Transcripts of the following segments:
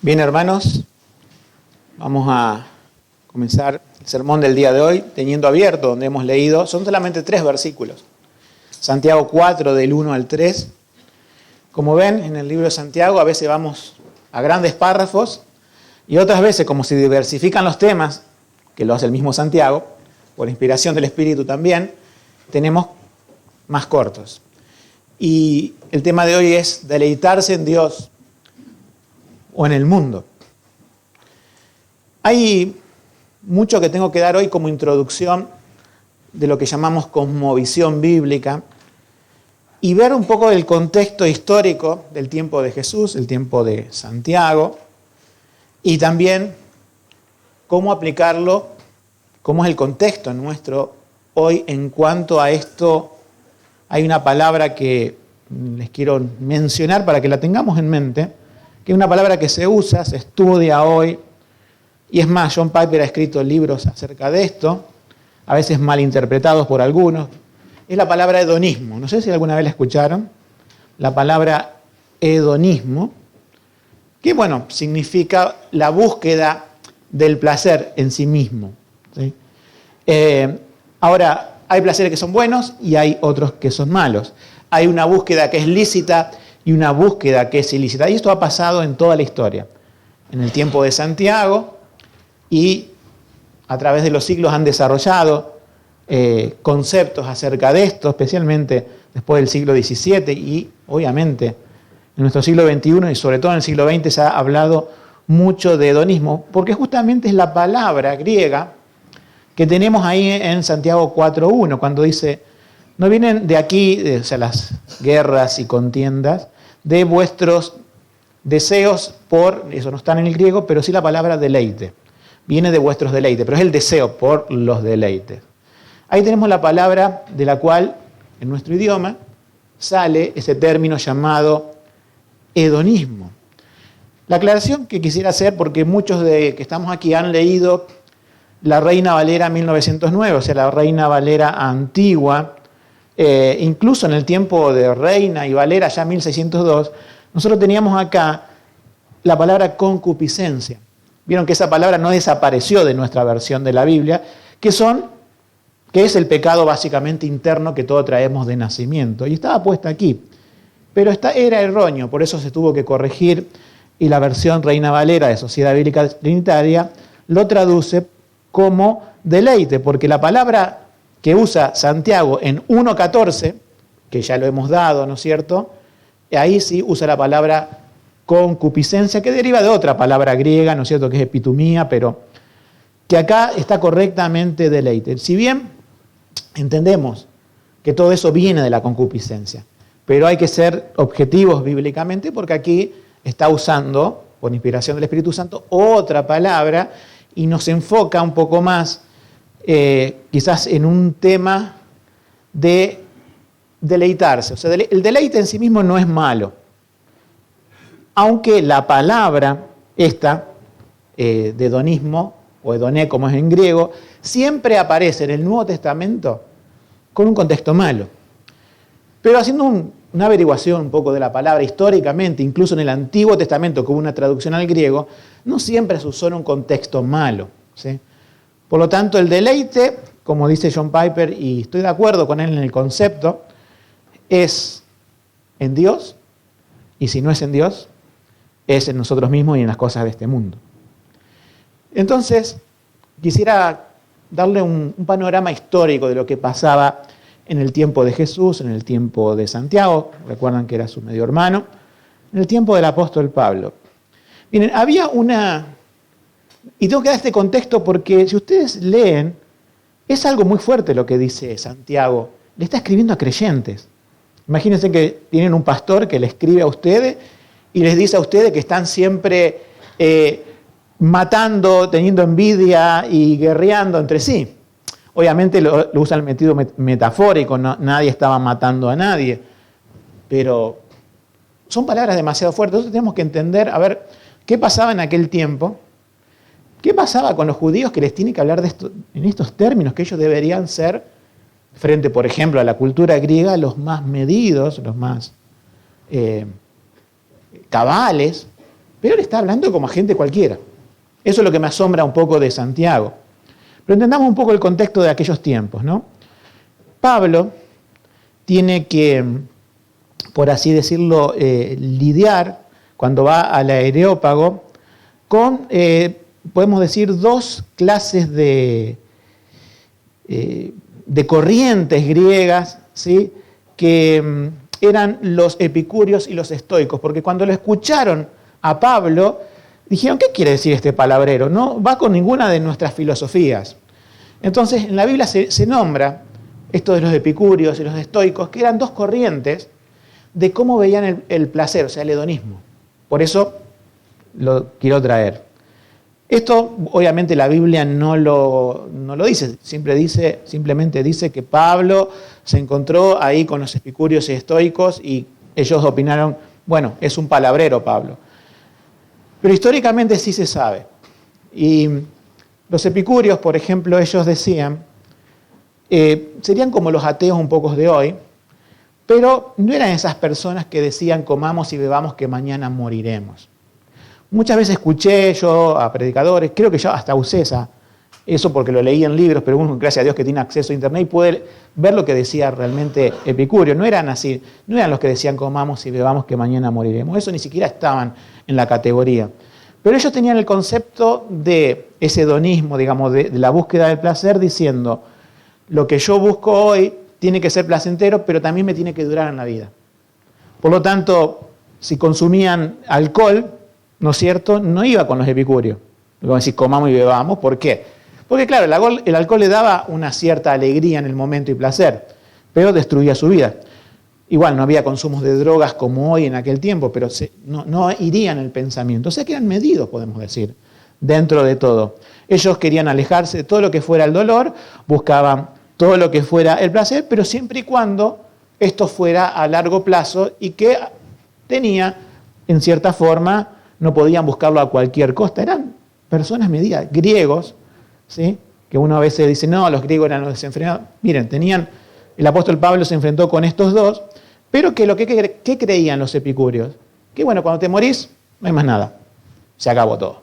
Bien, hermanos, vamos a comenzar el sermón del día de hoy teniendo abierto donde hemos leído. Son solamente 3 versículos. Santiago 4, del 1 al 3. Como ven, en el libro de Santiago a veces vamos a grandes párrafos y otras veces, como se diversifican los temas, que lo hace el mismo Santiago, por inspiración del Espíritu también, tenemos más cortos. Y el tema de hoy es deleitarse en Dios o en el mundo. Hay mucho que tengo que dar hoy como introducción de lo que llamamos cosmovisión bíblica y ver un poco el contexto histórico del tiempo de Jesús, el tiempo de Santiago, y también cómo aplicarlo, cómo es el contexto nuestro hoy en cuanto a esto. Hay una palabra que les quiero mencionar para que la tengamos en mente, que es una palabra que se usa, se estudia hoy, y es más, John Piper ha escrito libros acerca de esto, a veces mal interpretados por algunos. Es la palabra hedonismo. No sé si alguna vez la escucharon. La palabra hedonismo, que bueno, significa la búsqueda del placer en sí mismo. ¿Sí? Ahora, hay placeres que son buenos y hay otros que son malos. Hay una búsqueda que es lícita y una búsqueda que es ilícita. Y esto ha pasado en toda la historia. En el tiempo de Santiago y a través de los siglos han desarrollado conceptos acerca de esto, especialmente después del siglo XVII y obviamente en nuestro siglo XXI y sobre todo en el siglo XX se ha hablado mucho de hedonismo, porque justamente es la palabra griega que tenemos ahí en Santiago 4.1, cuando dice, no vienen de aquí, o sea, las guerras y contiendas, de vuestros deseos por, eso no está en el griego, pero sí la palabra deleite. Viene de vuestros deleites, pero es el deseo por los deleites. Ahí tenemos la palabra de la cual en nuestro idioma sale ese término llamado hedonismo. La aclaración que quisiera hacer, porque muchos de que estamos aquí han leído la Reina Valera 1909, o sea, la Reina Valera antigua, incluso en el tiempo de Reina y Valera, ya 1602, nosotros teníamos acá la palabra concupiscencia. Vieron que esa palabra no desapareció de nuestra versión de la Biblia, que es el pecado básicamente interno que todos traemos de nacimiento. Y estaba puesta aquí. Pero era erróneo, por eso se tuvo que corregir. Y la versión Reina Valera de Sociedad Bíblica Trinitaria lo traduce como deleite, porque la palabra que usa Santiago en 1.14, que ya lo hemos dado, ¿no es cierto? Ahí sí usa la palabra concupiscencia, que deriva de otra palabra griega, ¿no es cierto?, que es epitumía, pero que acá está correctamente deleite. Si bien entendemos que todo eso viene de la concupiscencia, pero hay que ser objetivos bíblicamente porque aquí está usando, por inspiración del Espíritu Santo, otra palabra y nos enfoca un poco más quizás en un tema de deleitarse. O sea, el deleite en sí mismo no es malo. Aunque la palabra esta, de hedonismo, o hedoné como es en griego, siempre aparece en el Nuevo Testamento con un contexto malo. Pero haciendo una averiguación un poco de la palabra históricamente, incluso en el Antiguo Testamento, que hubo una traducción al griego, no siempre se usó en un contexto malo, ¿sí? Por lo tanto, el deleite, como dice John Piper, y estoy de acuerdo con él en el concepto, es en Dios, y si no es en Dios, es en nosotros mismos y en las cosas de este mundo. Entonces, quisiera darle un panorama histórico de lo que pasaba en el tiempo de Jesús, en el tiempo de Santiago, recuerdan que era su medio hermano, en el tiempo del apóstol Pablo. Miren, había y tengo que dar este contexto porque si ustedes leen, es algo muy fuerte lo que dice Santiago, le está escribiendo a creyentes. Imagínense que tienen un pastor que le escribe a ustedes y les dice a ustedes que están siempre matando, teniendo envidia y guerreando entre sí. Obviamente lo usa el sentido metafórico, nadie estaba matando a nadie, pero son palabras demasiado fuertes. Entonces tenemos que entender, a ver, qué pasaba en aquel tiempo, qué pasaba con los judíos que les tiene que hablar de esto, en estos términos, que ellos deberían ser, frente, por ejemplo, a la cultura griega, los más medidos, los más cabales, pero él está hablando como a gente cualquiera. Eso es lo que me asombra un poco de Santiago. Pero entendamos un poco el contexto de aquellos tiempos, ¿no? Pablo tiene que, por así decirlo, lidiar cuando va al Areópago con, podemos decir, dos clases de corrientes griegas, ¿sí? Que eran los epicúreos y los estoicos, porque cuando lo escucharon a Pablo, dijeron, ¿qué quiere decir este palabrero? No va con ninguna de nuestras filosofías. Entonces, en la Biblia se nombra esto de los epicúreos y los estoicos, que eran dos corrientes de cómo veían el placer, o sea, el hedonismo. Por eso lo quiero traer. Esto, obviamente, la Biblia no lo dice, simplemente dice que Pablo se encontró ahí con los epicúreos y estoicos y ellos opinaron, bueno, es un palabrero Pablo. Pero históricamente sí se sabe. Y los epicúreos, por ejemplo, ellos decían, serían como los ateos un poco de hoy, pero no eran esas personas que decían comamos y bebamos que mañana moriremos. Muchas veces escuché yo a predicadores, creo que yo hasta usé eso porque lo leí en libros, pero uno, gracias a Dios que tiene acceso a internet y puede ver lo que decía realmente Epicúreo. No eran así, no eran los que decían comamos y bebamos que mañana moriremos. Eso ni siquiera estaban en la categoría. Pero ellos tenían el concepto de ese hedonismo, digamos, de la búsqueda del placer, diciendo, lo que yo busco hoy tiene que ser placentero, pero también me tiene que durar en la vida. Por lo tanto, si consumían alcohol, ¿no es cierto?, no iba con los epicúreos. Como decir, comamos y bebamos. ¿Por qué? Porque claro, el alcohol le daba una cierta alegría en el momento y placer, pero destruía su vida. Igual no había consumos de drogas como hoy en aquel tiempo, pero no irían el pensamiento. O sea que eran medidos, podemos decir, dentro de todo. Ellos querían alejarse de todo lo que fuera el dolor, buscaban todo lo que fuera el placer, pero siempre y cuando esto fuera a largo plazo y que tenía, en cierta forma, no podían buscarlo a cualquier costa. Eran personas medidas, griegos, ¿sí? Que uno a veces dice, no, los griegos eran los desenfrenados. Miren, el apóstol Pablo se enfrentó con estos dos, pero ¿qué creían los epicúreos? Que bueno, cuando te morís, no hay más nada. Se acabó todo.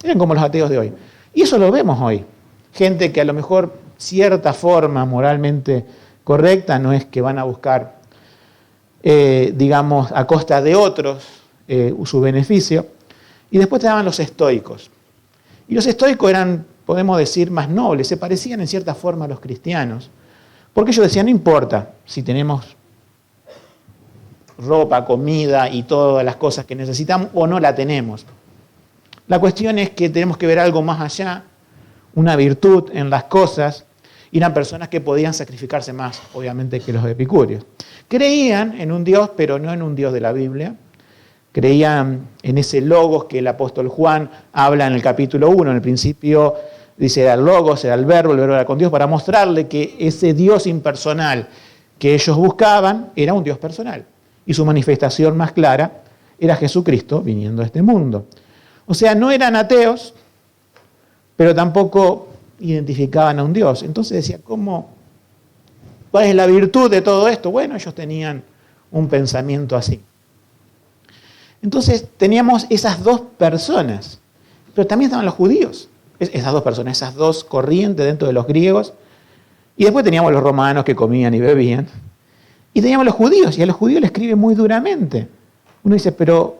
Eran como los ateos de hoy. Y eso lo vemos hoy. Gente que a lo mejor cierta forma moralmente correcta no es que van a buscar, digamos, a costa de otros su beneficio. Y después te daban los estoicos. Y los estoicos eran, podemos decir, más nobles, se parecían en cierta forma a los cristianos. Porque ellos decían, no importa si tenemos ropa, comida y todas las cosas que necesitamos o no la tenemos. La cuestión es que tenemos que ver algo más allá, una virtud en las cosas, y eran personas que podían sacrificarse más, obviamente, que los epicúreos. Creían en un Dios, pero no en un Dios de la Biblia. Creían en ese logos que el apóstol Juan habla en el capítulo 1, en el principio dice era el logos, era el verbo era con Dios, para mostrarle que ese Dios impersonal que ellos buscaban era un Dios personal. Y su manifestación más clara era Jesucristo viniendo a este mundo. O sea, no eran ateos, pero tampoco identificaban a un Dios. Entonces decía, ¿cuál es la virtud de todo esto? Bueno, ellos tenían un pensamiento así. Entonces teníamos esas dos personas, pero también estaban los judíos, esas dos personas, esas dos corrientes dentro de los griegos, y después teníamos los romanos que comían y bebían, y teníamos los judíos, y a los judíos les escribe muy duramente. Uno dice, pero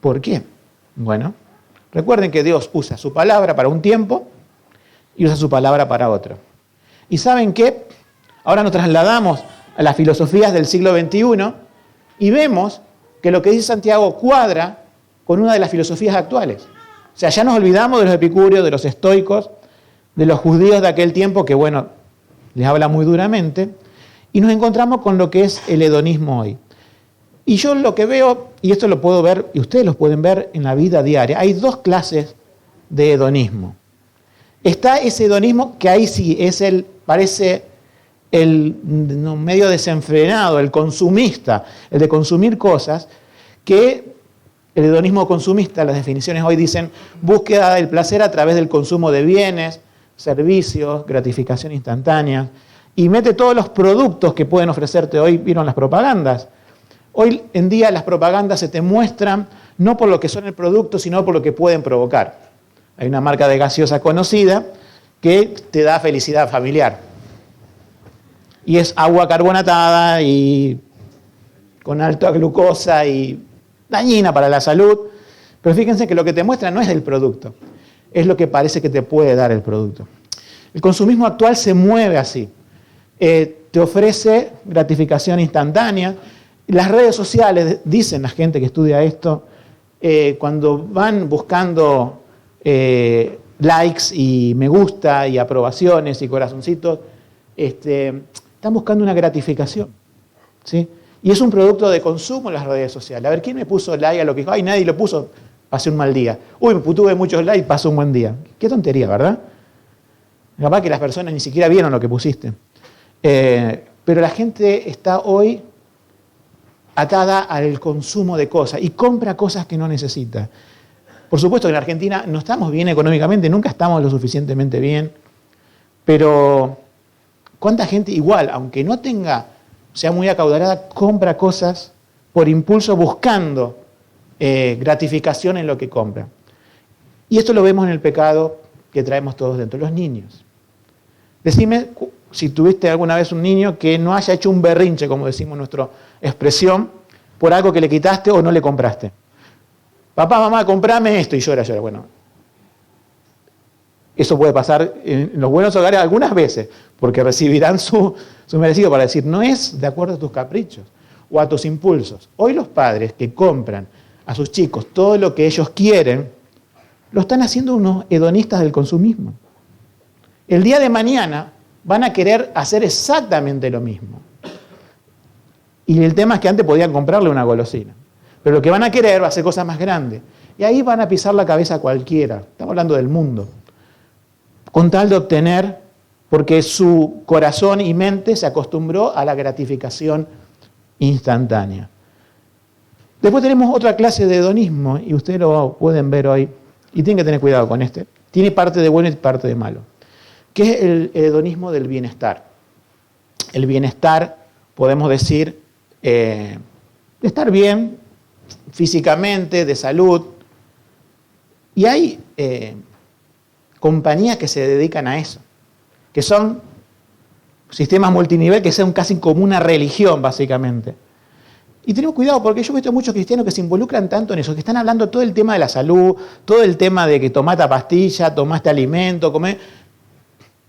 ¿por qué? Bueno, recuerden que Dios usa su palabra para un tiempo y usa su palabra para otro. ¿Y saben qué? Ahora nos trasladamos a las filosofías del siglo XXI y vemos que lo que dice Santiago cuadra con una de las filosofías actuales. O sea, ya nos olvidamos de los epicúreos, de los estoicos, de los judíos de aquel tiempo, que bueno, les habla muy duramente, y nos encontramos con lo que es el hedonismo hoy. Y yo lo que veo, y esto lo puedo ver, y ustedes lo pueden ver en la vida diaria, hay dos clases de hedonismo. Está ese hedonismo que ahí sí parece el medio desenfrenado, el consumista, el de consumir cosas, que el hedonismo consumista, las definiciones hoy dicen búsqueda del placer a través del consumo de bienes, servicios, gratificación instantánea, y mete todos los productos que pueden ofrecerte hoy. ¿Vieron las propagandas? Hoy en día las propagandas se te muestran no por lo que son el producto, sino por lo que pueden provocar. Hay una marca de gaseosa conocida que te da felicidad familiar. Y es agua carbonatada y con alta glucosa y dañina para la salud. Pero fíjense que lo que te muestra no es el producto, es lo que parece que te puede dar el producto. El consumismo actual se mueve así. Te ofrece gratificación instantánea. Las redes sociales, dicen la gente que estudia esto, cuando van buscando likes y me gusta y aprobaciones y corazoncitos, están buscando una gratificación, ¿sí? Y es un producto de consumo en las redes sociales. A ver, ¿quién me puso like a lo que dijo? Ay, nadie lo puso, pasé un mal día. Uy, tuve muchos likes, pasé un buen día. Qué tontería, ¿verdad? Capaz que las personas ni siquiera vieron lo que pusiste. Pero la gente está hoy atada al consumo de cosas y compra cosas que no necesita. Por supuesto que en Argentina no estamos bien económicamente, nunca estamos lo suficientemente bien, pero ¿cuánta gente igual, aunque no sea muy acaudalada, compra cosas por impulso buscando gratificación en lo que compra? Y esto lo vemos en el pecado que traemos todos dentro, los niños. Decime si tuviste alguna vez un niño que no haya hecho un berrinche, como decimos en nuestra expresión, por algo que le quitaste o no le compraste. Papá, mamá, comprame esto, y llora. Bueno, eso puede pasar en los buenos hogares algunas veces, porque recibirán su merecido para decir, no es de acuerdo a tus caprichos o a tus impulsos. Hoy los padres que compran a sus chicos todo lo que ellos quieren, lo están haciendo unos hedonistas del consumismo. El día de mañana van a querer hacer exactamente lo mismo. Y el tema es que antes podían comprarle una golosina. Pero lo que van a querer va a ser cosas más grandes. Y ahí van a pisar la cabeza a cualquiera. Estamos hablando del mundo. Con tal de obtener, porque su corazón y mente se acostumbró a la gratificación instantánea. Después tenemos otra clase de hedonismo, y ustedes lo pueden ver hoy, y tienen que tener cuidado con este. Tiene parte de bueno y parte de malo, que es el hedonismo del bienestar. El bienestar, podemos decir, de estar bien físicamente, de salud. Y hay compañías que se dedican a eso, que son sistemas multinivel que son casi como una religión, básicamente. Y tenemos cuidado porque yo he visto muchos cristianos que se involucran tanto en eso, que están hablando todo el tema de la salud, todo el tema de que tomá esta pastilla, tomá este alimento, comé.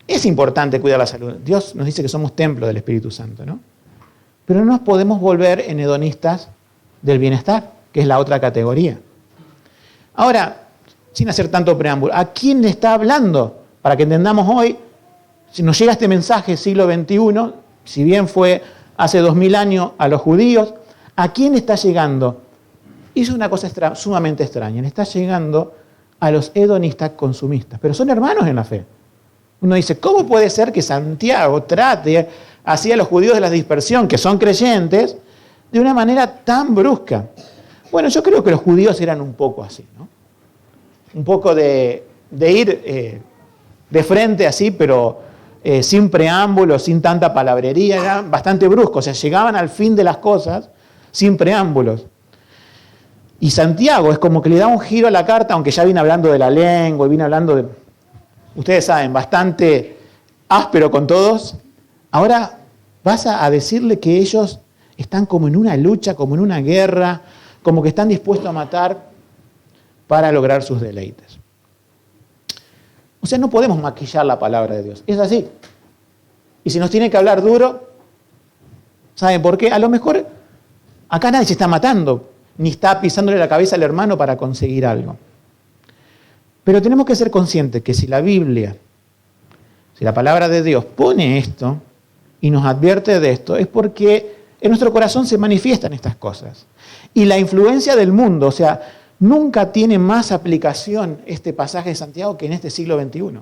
Es importante cuidar la salud. Dios nos dice que somos templo del Espíritu Santo, ¿no? Pero no nos podemos volver en hedonistas del bienestar, que es la otra categoría. Ahora, sin hacer tanto preámbulo, ¿a quién le está hablando? Para que entendamos hoy, si nos llega este mensaje siglo XXI, si bien fue hace 2000 años a los judíos, ¿a quién está llegando? Es una cosa sumamente extraña. Le está llegando a los hedonistas consumistas, pero son hermanos en la fe. Uno dice, ¿cómo puede ser que Santiago trate así a los judíos de la dispersión, que son creyentes, de una manera tan brusca? Bueno, yo creo que los judíos eran un poco así, ¿no? Un poco de ir de frente así, pero sin preámbulo, sin tanta palabrería, eran bastante bruscos, o sea, llegaban al fin de las cosas sin preámbulos. Y Santiago es como que le da un giro a la carta, aunque ya viene hablando de la lengua, y viene hablando de, ustedes saben, bastante áspero con todos. Ahora vas a decirle que ellos están como en una lucha, como en una guerra, como que están dispuestos a matar para lograr sus deleites. O sea, no podemos maquillar la palabra de Dios. Es así. Y si nos tiene que hablar duro, ¿saben por qué? A lo mejor acá nadie se está matando, ni está pisándole la cabeza al hermano para conseguir algo. Pero tenemos que ser conscientes que si la Biblia, si la palabra de Dios pone esto y nos advierte de esto, es porque en nuestro corazón se manifiestan estas cosas. Y la influencia del mundo, o sea, nunca tiene más aplicación este pasaje de Santiago que en este siglo XXI.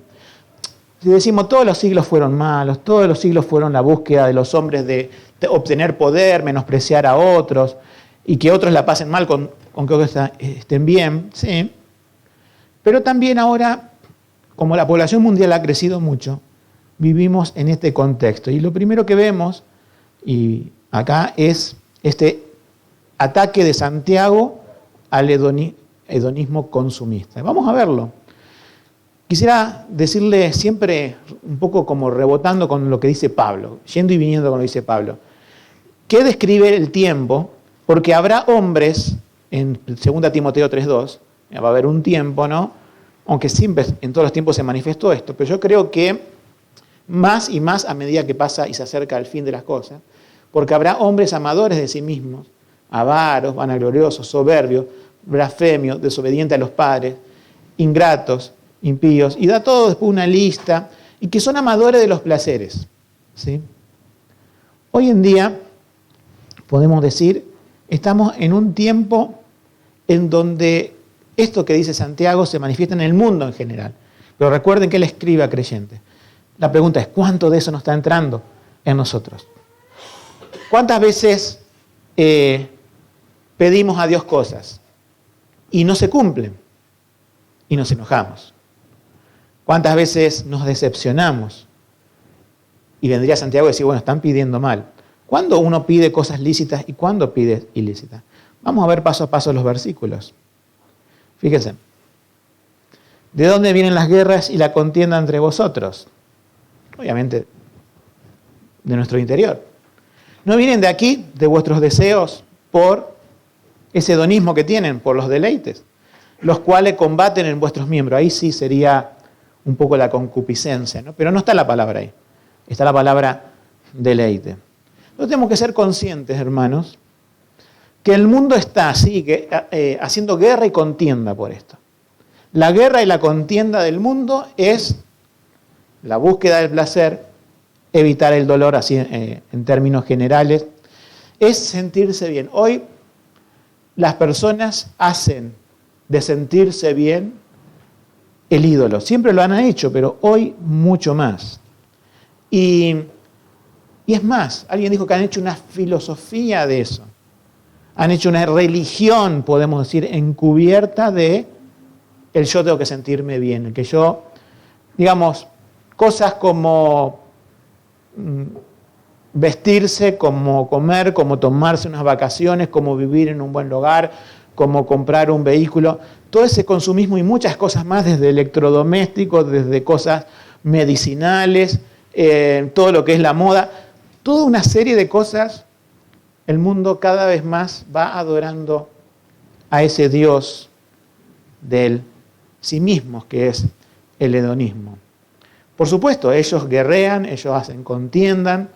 Si decimos todos los siglos fueron malos, todos los siglos fueron la búsqueda de los hombres de obtener poder, menospreciar a otros y que otros la pasen mal con que otros estén bien, sí. Pero también ahora, como la población mundial ha crecido mucho, vivimos en este contexto. Y lo primero que vemos, y acá es este ataque de Santiago al hedonismo consumista. Vamos a verlo. Quisiera decirle siempre un poco como rebotando con lo que dice Pablo, yendo y viniendo con lo que dice Pablo. ¿Qué describe el tiempo? Porque habrá hombres, en 2 Timoteo 3:2, va a haber un tiempo, ¿no? Aunque siempre en todos los tiempos se manifestó esto, pero yo creo que más y más a medida que pasa y se acerca al fin de las cosas, porque habrá hombres amadores de sí mismos, avaros, vanagloriosos, soberbios, blasfemios, desobedientes a los padres, ingratos, impíos, y da todo después una lista, y que son amadores de los placeres, ¿sí? Hoy en día, podemos decir, estamos en un tiempo en donde esto que dice Santiago se manifiesta en el mundo en general. Pero recuerden que él escribe a creyentes. La pregunta es, ¿cuánto de eso nos está entrando en nosotros? ¿Cuántas veces pedimos a Dios cosas y no se cumplen y nos enojamos? ¿Cuántas veces nos decepcionamos? Y vendría Santiago a decir, bueno, están pidiendo mal. ¿Cuándo uno pide cosas lícitas y cuándo pide ilícitas? Vamos a ver paso a paso los versículos. Fíjense. ¿De dónde vienen las guerras y la contienda entre vosotros? Obviamente, de nuestro interior. ¿No vienen de aquí, de vuestros deseos, por ese hedonismo que tienen, por los deleites, los cuales combaten en vuestros miembros? Ahí sí sería un poco la concupiscencia, ¿no? Pero no está la palabra ahí. Está la palabra deleite. Nosotros tenemos que ser conscientes, hermanos, que el mundo está así, haciendo guerra y contienda por esto. La guerra y la contienda del mundo es la búsqueda del placer, evitar el dolor, así en términos generales, es sentirse bien. Hoy las personas hacen de sentirse bien el ídolo. Siempre lo han hecho, pero hoy mucho más. Y es más, alguien dijo que han hecho una filosofía de eso. Han hecho una religión, podemos decir, encubierta de el yo tengo que sentirme bien, el que yo, digamos, cosas como vestirse, como comer, como tomarse unas vacaciones, como vivir en un buen lugar, como comprar un vehículo, todo ese consumismo y muchas cosas más, desde electrodomésticos, desde cosas medicinales, todo lo que es la moda, toda una serie de cosas, el mundo cada vez más va adorando a ese Dios del sí mismos, que es el hedonismo. Por supuesto, ellos guerrean, ellos hacen contiendan,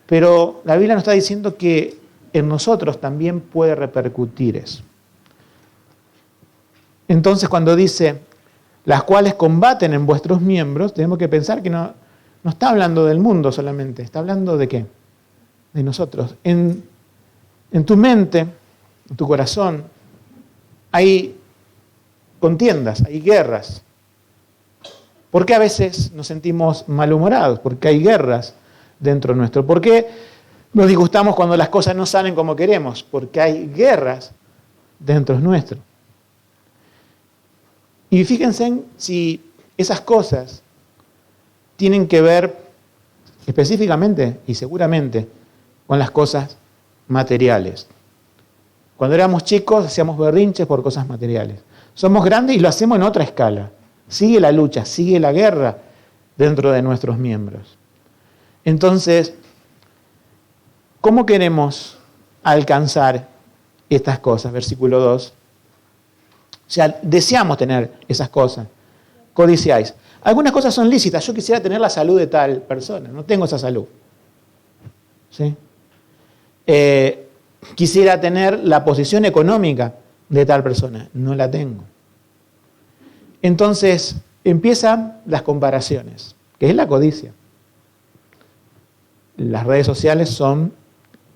pero la Biblia nos está diciendo que en nosotros también puede repercutir eso. Entonces, cuando dice, las cuales combaten en vuestros miembros, tenemos que pensar que no está hablando del mundo solamente, está hablando de ¿qué? De nosotros. En tu mente, en tu corazón, hay contiendas, hay guerras. ¿Por qué a veces nos sentimos malhumorados? Porque hay guerras dentro nuestro. ¿Por qué nos disgustamos cuando las cosas no salen como queremos? Porque hay guerras dentro nuestro. Y fíjense en si esas cosas tienen que ver específicamente y seguramente con las cosas materiales. Cuando éramos chicos hacíamos berrinches por cosas materiales. Somos grandes y lo hacemos en otra escala. Sigue la lucha, sigue la guerra dentro de nuestros miembros. Entonces, ¿cómo queremos alcanzar estas cosas? Versículo 2. O sea, deseamos tener esas cosas. Codiciáis. Algunas cosas son lícitas. Yo quisiera tener la salud de tal persona. No tengo esa salud. ¿Sí? Quisiera tener la posición económica de tal persona. No la tengo. Entonces empiezan las comparaciones, que es la codicia. Las redes sociales son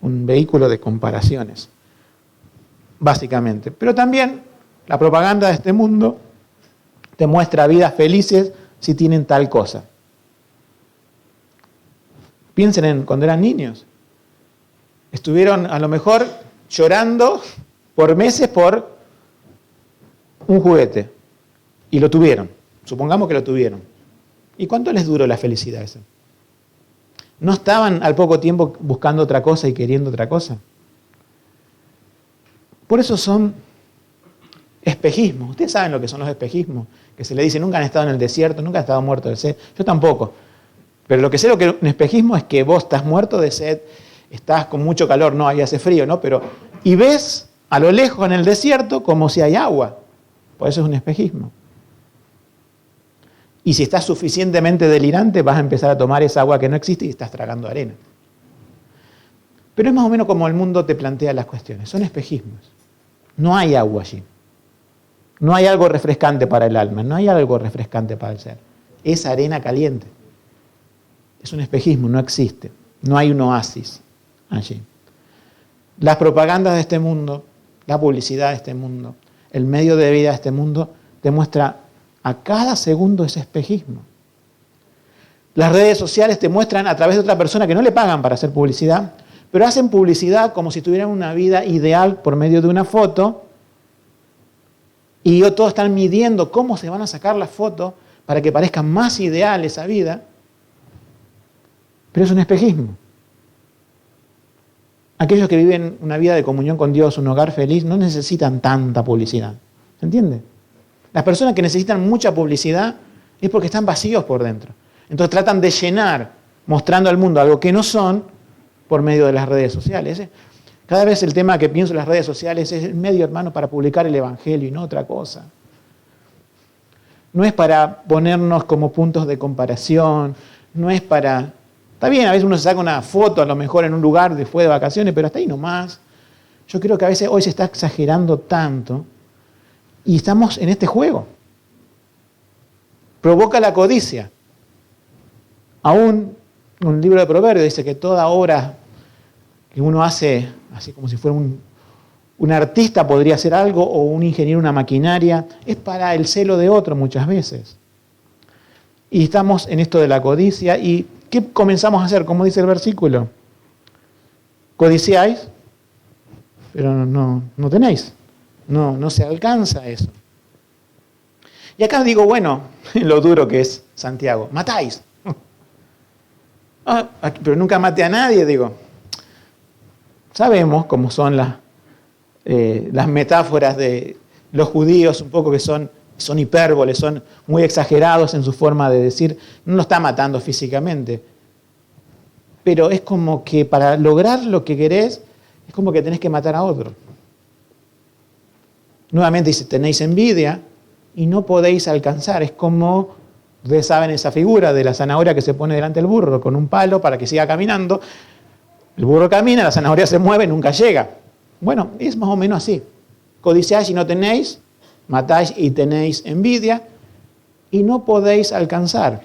un vehículo de comparaciones, básicamente. Pero también la propaganda de este mundo te muestra vidas felices si tienen tal cosa. Piensen en cuando eran niños. Estuvieron a lo mejor llorando por meses por un juguete. Y lo tuvieron. Supongamos que lo tuvieron. ¿Y cuánto les duró la felicidad esa? ¿No estaban al poco tiempo buscando otra cosa y queriendo otra cosa? Por eso son espejismos. Ustedes saben lo que son los espejismos, que se le dice, nunca han estado en el desierto, nunca han estado muertos de sed. Yo tampoco. Pero lo que sé, lo que un espejismo es que vos estás muerto de sed, estás con mucho calor, no, ahí hace frío, ¿no? Y ves a lo lejos en el desierto como si hay agua. Por eso es un espejismo. Y si estás suficientemente delirante, vas a empezar a tomar esa agua que no existe y estás tragando arena. Pero es más o menos como el mundo te plantea las cuestiones. Son espejismos. No hay agua allí. No hay algo refrescante para el alma. No hay algo refrescante para el ser. Es arena caliente. Es un espejismo, no existe. No hay un oasis allí. Las propagandas de este mundo, la publicidad de este mundo, el medio de vida de este mundo, te muestra a cada segundo ese espejismo. Las redes sociales te muestran a través de otra persona que no le pagan para hacer publicidad, pero hacen publicidad como si tuvieran una vida ideal por medio de una foto, y todos están midiendo cómo se van a sacar la foto para que parezca más ideal esa vida, pero es un espejismo. Aquellos que viven una vida de comunión con Dios, un hogar feliz, no necesitan tanta publicidad. ¿Se entiende? Las personas que necesitan mucha publicidad es porque están vacíos por dentro. Entonces tratan de llenar, mostrando al mundo algo que no son, por medio de las redes sociales. Cada vez el tema que pienso en las redes sociales es el medio, hermano, para publicar el Evangelio y no otra cosa. No es para ponernos como puntos de comparación, no es para... Está bien, a veces uno se saca una foto a lo mejor en un lugar después de vacaciones, pero hasta ahí nomás. Yo creo que a veces hoy se está exagerando tanto y estamos en este juego. Provoca la codicia. Aún un libro de Proverbios dice que toda obra que uno hace, así como si fuera un artista podría hacer algo, o un ingeniero una maquinaria, es para el celo de otro muchas veces. Y estamos en esto de la codicia. ¿Y qué comenzamos a hacer? Como dice el versículo. Codiciáis, pero no tenéis. No se alcanza eso. Y acá digo, bueno, lo duro que es Santiago. Matáis. Pero nunca maté a nadie, digo. Sabemos cómo son las metáforas de los judíos, un poco que son hipérboles, son muy exagerados en su forma de decir. No lo está matando físicamente. Pero es como que para lograr lo que querés, es como que tenés que matar a otro. Nuevamente dice, tenéis envidia y no podéis alcanzar. Es como, ustedes saben esa figura de la zanahoria que se pone delante del burro con un palo para que siga caminando. El burro camina, la zanahoria se mueve, nunca llega. Bueno, es más o menos así. Codiciáis y no tenéis, matáis y tenéis envidia y no podéis alcanzar.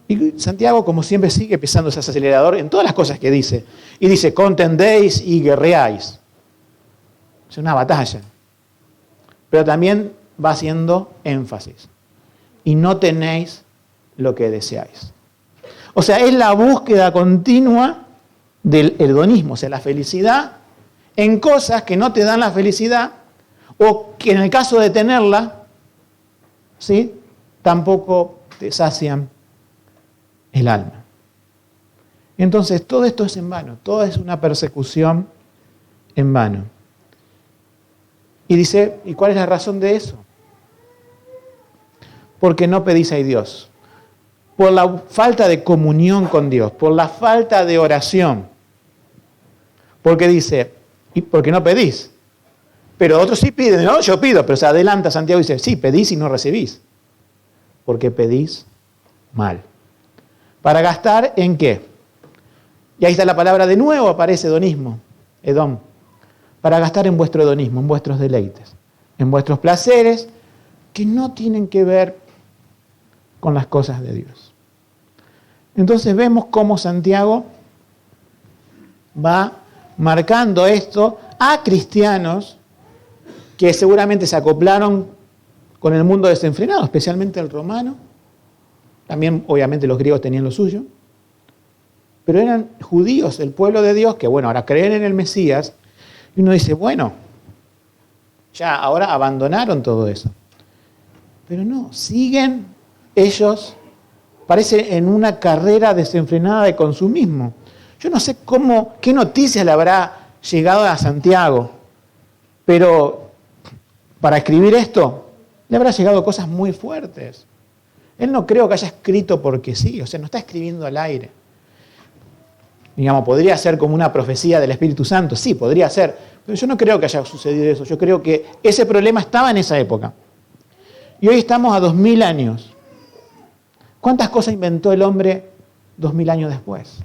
Y Santiago, como siempre, sigue pisando ese acelerador en todas las cosas que dice. Y dice, contendéis y guerreáis. Es una batalla. Pero también va haciendo énfasis. Y no tenéis lo que deseáis. O sea, es la búsqueda continua del hedonismo, o sea, la felicidad en cosas que no te dan la felicidad, o que en el caso de tenerla, ¿sí?, tampoco te sacian el alma. Entonces, todo esto es en vano, todo es una persecución en vano. Y dice, ¿y cuál es la razón de eso? Porque no pedís a Dios. Por la falta de comunión con Dios, por la falta de oración. Porque dice, ¿y por qué no pedís? Pero otros sí piden, no, yo pido, pero se adelanta Santiago y dice, sí, pedís y no recibís. Porque pedís mal. ¿Para gastar en qué? Y ahí está la palabra, de nuevo aparece hedonismo, Edom. Para gastar en vuestro hedonismo, en vuestros deleites, en vuestros placeres, que no tienen que ver con las cosas de Dios. Entonces vemos cómo Santiago va marcando esto a cristianos que seguramente se acoplaron con el mundo desenfrenado, especialmente el romano. También, obviamente, los griegos tenían lo suyo. Pero eran judíos, el pueblo de Dios, que bueno, ahora creen en el Mesías. Y uno dice, bueno, ya ahora abandonaron todo eso. Pero no, siguen ellos, parece en una carrera desenfrenada de consumismo. Yo no sé qué noticias le habrá llegado a Santiago, pero para escribir esto, le habrá llegado cosas muy fuertes. Él no creo que haya escrito porque sí, o sea, no está escribiendo al aire. Digamos, podría ser como una profecía del Espíritu Santo, sí, podría ser, pero yo no creo que haya sucedido eso. Yo creo que ese problema estaba en esa época. Y hoy estamos a 2000 años. ¿Cuántas cosas inventó el hombre 2000 años después?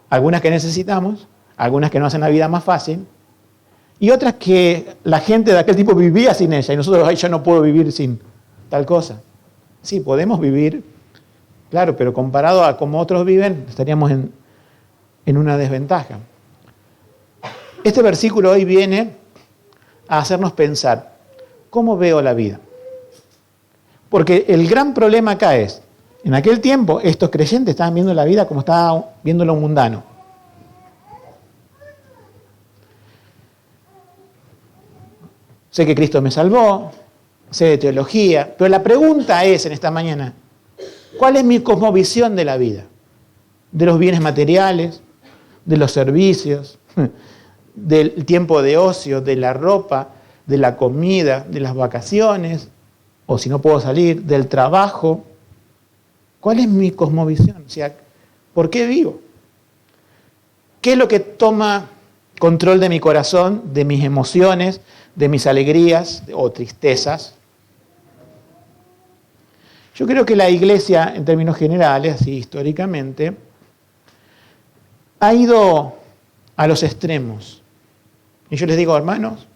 Algunas que necesitamos, algunas que nos hacen la vida más fácil, y otras que la gente de aquel tipo vivía sin ella, y nosotros, ay, yo no puedo vivir sin tal cosa. Sí, podemos vivir, claro, pero comparado a cómo otros viven, estaríamos en una desventaja. Este versículo hoy viene a hacernos pensar, ¿cómo veo la vida? Porque el gran problema acá es, en aquel tiempo estos creyentes estaban viendo la vida como estaba viéndolo un mundano. Sé que Cristo me salvó, sé de teología, pero la pregunta es en esta mañana, ¿cuál es mi cosmovisión de la vida? De los bienes materiales, de los servicios, del tiempo de ocio, de la ropa, de la comida, de las vacaciones, o si no puedo salir, del trabajo. ¿Cuál es mi cosmovisión? O sea, ¿por qué vivo? ¿Qué es lo que toma control de mi corazón, de mis emociones, de mis alegrías o tristezas? Yo creo que la iglesia, en términos generales, así históricamente, ha ido a los extremos. Y yo les digo, hermanos,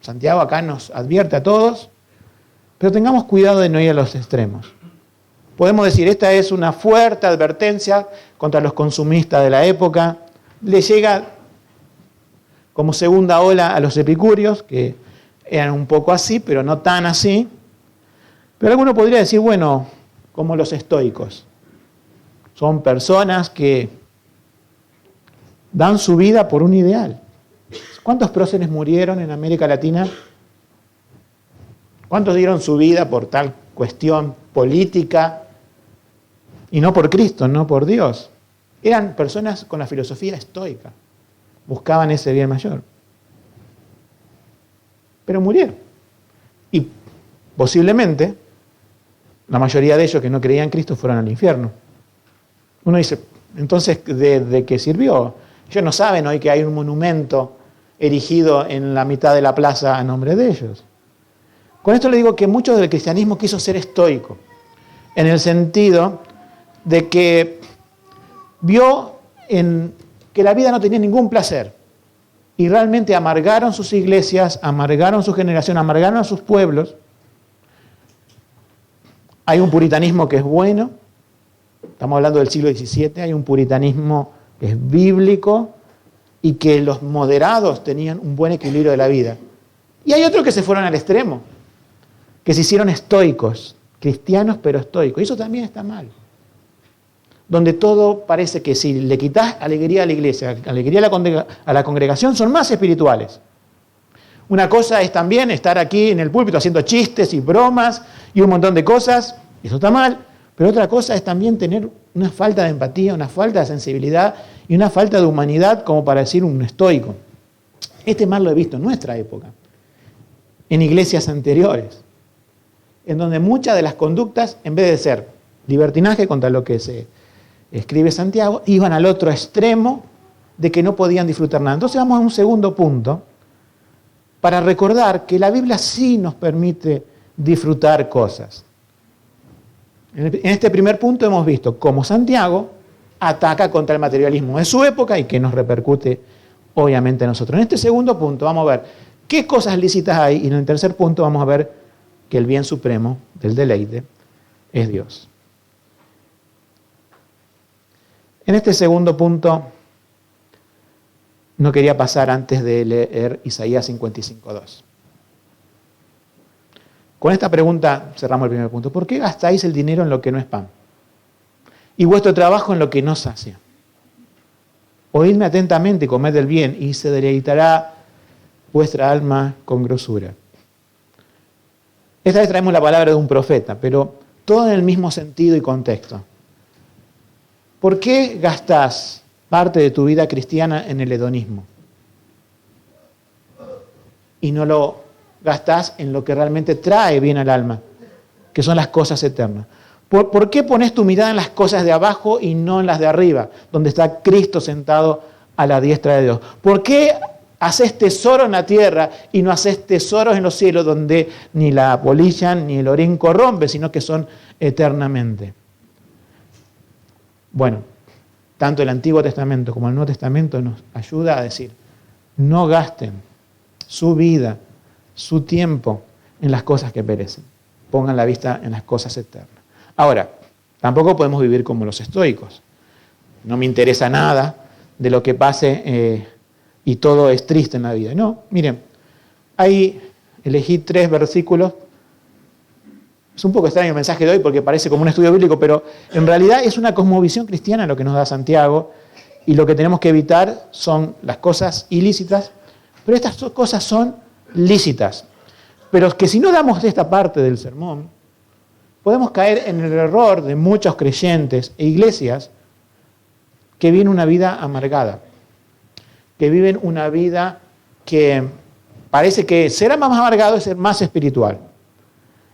Santiago acá nos advierte a todos, pero tengamos cuidado de no ir a los extremos. Podemos decir, esta es una fuerte advertencia contra los consumistas de la época. Le llega como segunda ola a los epicúreos, que eran un poco así, pero no tan así. Pero alguno podría decir, bueno, como los estoicos. Son personas que dan su vida por un ideal. ¿Cuántos próceres murieron en América Latina? ¿Cuántos dieron su vida por tal cuestión política? Y no por Cristo, no por Dios. Eran personas con la filosofía estoica. Buscaban ese bien mayor. Pero murieron. Y posiblemente, la mayoría de ellos que no creían en Cristo fueron al infierno. Uno dice, entonces, ¿de qué sirvió? Ellos no saben hoy que hay un monumento erigido en la mitad de la plaza a nombre de ellos. Con esto le digo que mucho del cristianismo quiso ser estoico, en el sentido de que vio que la vida no tenía ningún placer y realmente amargaron sus iglesias, amargaron su generación, amargaron a sus pueblos. Hay un puritanismo que es bueno, estamos hablando del siglo XVII, hay un puritanismo que es bíblico y que los moderados tenían un buen equilibrio de la vida. Y hay otros que se fueron al extremo, que se hicieron estoicos, cristianos pero estoicos, y eso también está mal. Donde todo parece que si le quitas alegría a la iglesia, alegría a la congregación, son más espirituales. Una cosa es también estar aquí en el púlpito haciendo chistes y bromas y un montón de cosas, eso está mal, pero otra cosa es también tener una falta de empatía, una falta de sensibilidad y una falta de humanidad como para decir un estoico. Este mal lo he visto en nuestra época, en iglesias anteriores, en donde muchas de las conductas, en vez de ser libertinaje contra lo que se escribe Santiago, iban al otro extremo de que no podían disfrutar nada. Entonces vamos a un segundo punto para recordar que la Biblia sí nos permite disfrutar cosas. En este primer punto hemos visto cómo Santiago ataca contra el materialismo de su época y que nos repercute obviamente a nosotros. En este segundo punto vamos a ver qué cosas lícitas hay y en el tercer punto vamos a ver que el bien supremo del deleite es Dios. En este segundo punto no quería pasar antes de leer Isaías 55:2. Con esta pregunta cerramos el primer punto. ¿Por qué gastáis el dinero en lo que no es pan? Y vuestro trabajo en lo que no sacia. Oídme atentamente y comed el bien, y se deleitará vuestra alma con grosura. Esta vez traemos la palabra de un profeta, pero todo en el mismo sentido y contexto. ¿Por qué gastás parte de tu vida cristiana en el hedonismo? Y no lo gastás en lo que realmente trae bien al alma, que son las cosas eternas. ¿Por qué pones tu mirada en las cosas de abajo y no en las de arriba, donde está Cristo sentado a la diestra de Dios? ¿Por qué haces tesoro en la tierra y no haces tesoros en los cielos, donde ni la polilla ni el orín corrompe, sino que son eternamente? Bueno, tanto el Antiguo Testamento como el Nuevo Testamento nos ayuda a decir, no gasten su vida, su tiempo en las cosas que perecen. Pongan la vista en las cosas eternas. Ahora, tampoco podemos vivir como los estoicos. No me interesa nada de lo que pase y todo es triste en la vida. No, miren, ahí elegí 3 versículos. Es un poco extraño el mensaje de hoy porque parece como un estudio bíblico, pero en realidad es una cosmovisión cristiana lo que nos da Santiago, y lo que tenemos que evitar son las cosas ilícitas, pero estas cosas son lícitas. Pero que si no damos esta parte del sermón, podemos caer en el error de muchos creyentes e iglesias que viven una vida amargada, que viven una vida que parece que ser más amargado es ser más espiritual.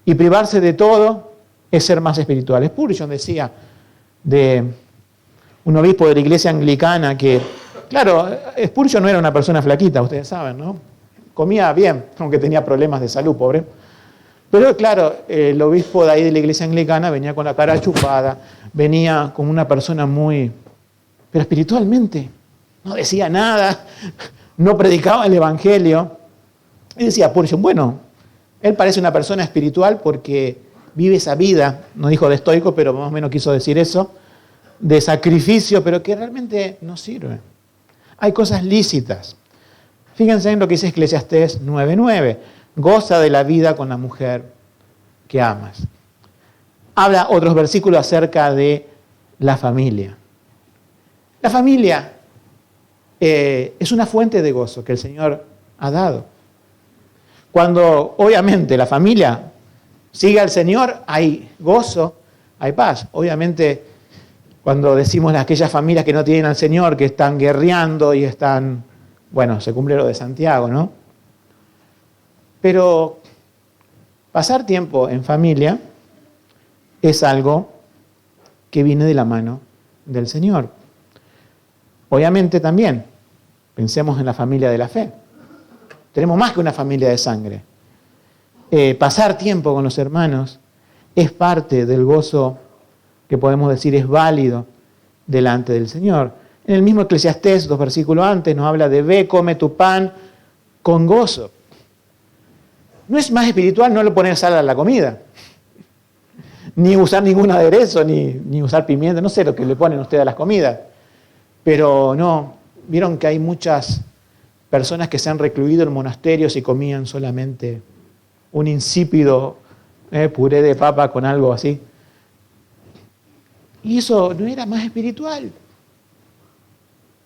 Y privarse de todo es ser más espiritual. Spurgeon decía de un obispo de la iglesia anglicana que, claro, Spurgeon no era una persona flaquita, ustedes saben, ¿no? Comía bien, aunque tenía problemas de salud, pobre. Pero claro, el obispo de ahí de la iglesia anglicana venía con la cara chupada, venía como una persona muy... Pero espiritualmente no decía nada, no predicaba el evangelio. Y decía Spurgeon, bueno, él parece una persona espiritual porque vive esa vida, no dijo de estoico, pero más o menos quiso decir eso, de sacrificio, pero que realmente no sirve. Hay cosas lícitas. Fíjense en lo que dice Eclesiastés 9:9. Goza de la vida con la mujer que amas. Habla otros versículos acerca de la familia. La familia es una fuente de gozo que el Señor ha dado. Cuando obviamente la familia sigue al Señor, hay gozo, hay paz. Obviamente cuando decimos aquellas familias que no tienen al Señor, que están guerreando y están, bueno, se cumple lo de Santiago, ¿no? Pero pasar tiempo en familia es algo que viene de la mano del Señor. Obviamente también, pensemos en la familia de la fe. Tenemos más que una familia de sangre. Pasar tiempo con los hermanos es parte del gozo que podemos decir es válido delante del Señor. En el mismo Eclesiastés, 2 versículos antes, nos habla de ve, come tu pan con gozo. No es más espiritual no le poner sal a la comida, ni usar ningún aderezo, ni usar pimienta, no sé lo que le ponen ustedes a las comidas. Pero no, vieron que hay muchas personas que se han recluido en monasterios y comían solamente un insípido puré de papa con algo así. Y eso no era más espiritual.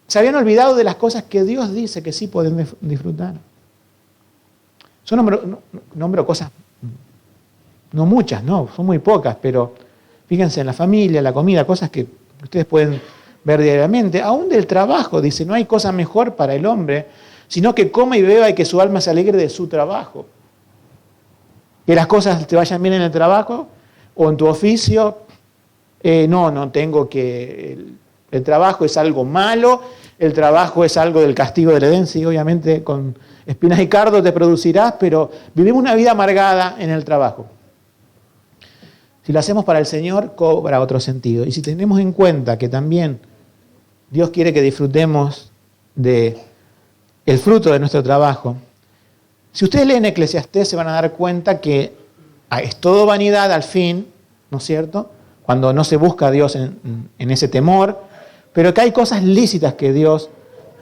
Se habían olvidado de las cosas que Dios dice que sí pueden disfrutar. Yo nombro cosas, no muchas, no, son muy pocas, pero fíjense en la familia, la comida, cosas que ustedes pueden ver diariamente. Aún del trabajo, dice, no hay cosa mejor para el hombre, sino que coma y beba y que su alma se alegre de su trabajo. Que las cosas te vayan bien en el trabajo o en tu oficio. No tengo que... El trabajo es algo malo, el trabajo es algo del castigo del Edén, sí, obviamente con espinas y cardos te producirás, pero vivimos una vida amargada en el trabajo. Si lo hacemos para el Señor, cobra otro sentido. Y si tenemos en cuenta que también Dios quiere que disfrutemos de el fruto de nuestro trabajo, si ustedes leen Eclesiastés se van a dar cuenta que es todo vanidad al fin, ¿no es cierto?, cuando no se busca a Dios en ese temor, pero que hay cosas lícitas que Dios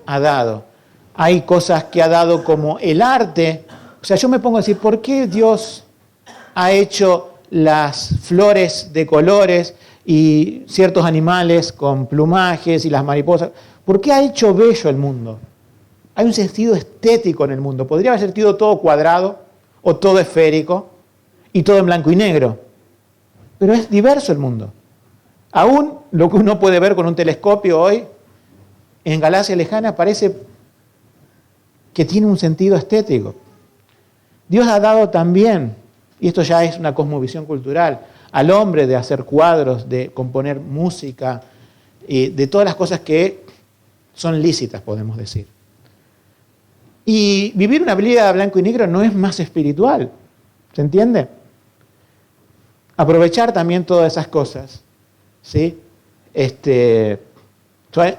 ha dado. Hay cosas que ha dado como el arte. O sea, yo me pongo a decir, ¿por qué Dios ha hecho las flores de colores y ciertos animales con plumajes y las mariposas? ¿Por qué ha hecho bello el mundo? Hay un sentido estético en el mundo. Podría haber sido todo cuadrado o todo esférico y todo en blanco y negro. Pero es diverso el mundo. Aún lo que uno puede ver con un telescopio hoy, en galaxias lejanas, parece que tiene un sentido estético. Dios ha dado también, y esto ya es una cosmovisión cultural, al hombre de hacer cuadros, de componer música, de todas las cosas que son lícitas, podemos decir. Y vivir una vida blanco y negro no es más espiritual, ¿se entiende? Aprovechar también todas esas cosas, ¿sí?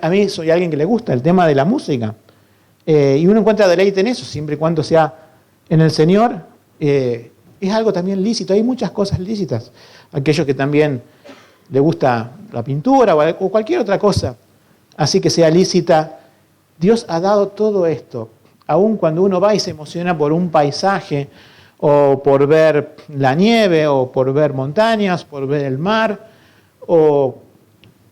A mí soy alguien que le gusta el tema de la música, y uno encuentra deleite en eso, siempre y cuando sea en el Señor. Es algo también lícito, hay muchas cosas lícitas. Aquellos que también le gusta la pintura o cualquier otra cosa, así que sea lícita. Dios ha dado todo esto, aun cuando uno va y se emociona por un paisaje, o por ver la nieve, o por ver montañas, por ver el mar, o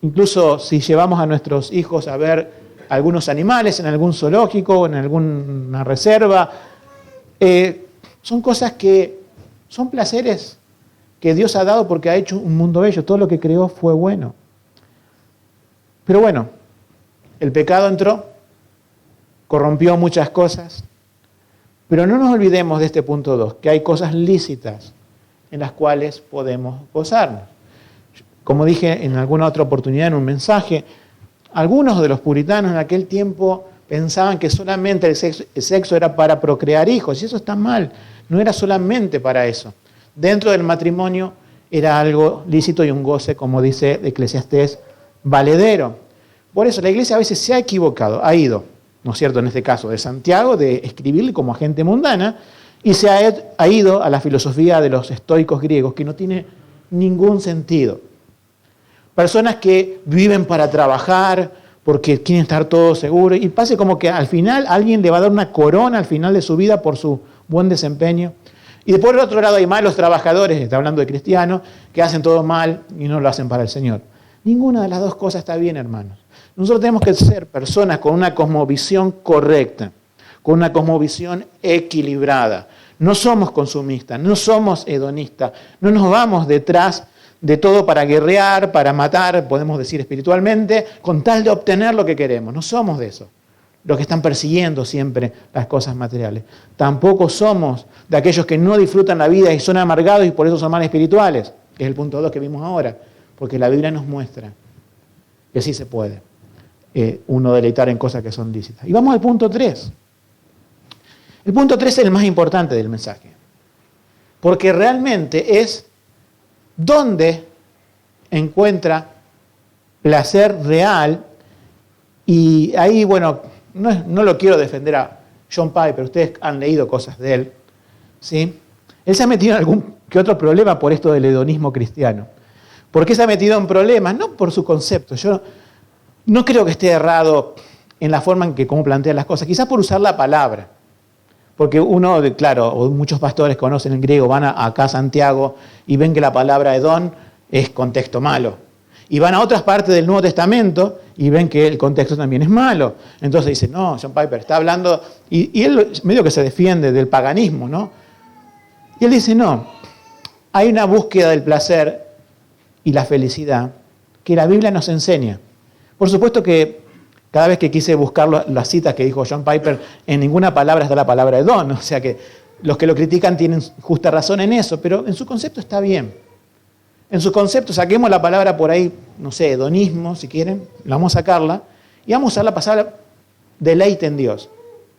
incluso si llevamos a nuestros hijos a ver algunos animales en algún zoológico, en alguna reserva, son cosas que son placeres que Dios ha dado porque ha hecho un mundo bello. Todo lo que creó fue bueno. Pero bueno, el pecado entró, corrompió muchas cosas, pero no nos olvidemos de este punto 2, que hay cosas lícitas en las cuales podemos gozarnos. Como dije en alguna otra oportunidad en un mensaje, algunos de los puritanos en aquel tiempo pensaban que solamente el sexo era para procrear hijos, y eso está mal, no era solamente para eso. Dentro del matrimonio era algo lícito y un goce, como dice Eclesiastés, valedero. Por eso la iglesia a veces se ha equivocado, ha ido, ¿no es cierto?, en este caso de Santiago, de escribirle como a gente mundana, y se ha ido a la filosofía de los estoicos griegos, que no tiene ningún sentido. Personas que viven para trabajar, porque quieren estar todos seguros, y pase como que al final alguien le va a dar una corona al final de su vida por su buen desempeño. Y después, del otro lado, hay malos trabajadores, está hablando de cristianos, que hacen todo mal y no lo hacen para el Señor. Ninguna de las dos cosas está bien, hermanos. Nosotros tenemos que ser personas con una cosmovisión correcta, con una cosmovisión equilibrada. No somos consumistas, no somos hedonistas, no nos vamos detrás de todo para guerrear, para matar, podemos decir espiritualmente, con tal de obtener lo que queremos. No somos de eso, los que están persiguiendo siempre las cosas materiales. Tampoco somos de aquellos que no disfrutan la vida y son amargados y por eso son mal espirituales, que es el punto 2 que vimos ahora, porque la Biblia nos muestra que sí se puede uno deleitar en cosas que son lícitas. Y vamos al punto 3. El punto 3 es el más importante del mensaje, porque realmente es donde encuentra placer real. Y ahí, bueno, no lo quiero defender a John Piper, ustedes han leído cosas de él, ¿sí? Él se ha metido en algún que otro problema por esto del hedonismo cristiano. ¿Por qué se ha metido en problemas? No por su concepto. Yo no creo que esté errado en la forma en que cómo plantea las cosas, quizás por usar la palabra. Porque uno, claro, o muchos pastores conocen el griego, van acá a Santiago y ven que la palabra Edón es contexto malo. Y van a otras partes del Nuevo Testamento y ven que el contexto también es malo. Entonces dicen, no, John Piper está hablando, y él medio que se defiende del paganismo, ¿no? Y él dice, no, hay una búsqueda del placer y la felicidad que la Biblia nos enseña. Por supuesto que cada vez que quise buscar las citas que dijo John Piper, en ninguna palabra está la palabra Edón, o sea que los que lo critican tienen justa razón en eso, pero en su concepto está bien. En su concepto, saquemos la palabra por ahí, no sé, hedonismo, si quieren, la vamos a sacarla, y vamos a usar la palabra deleite en Dios.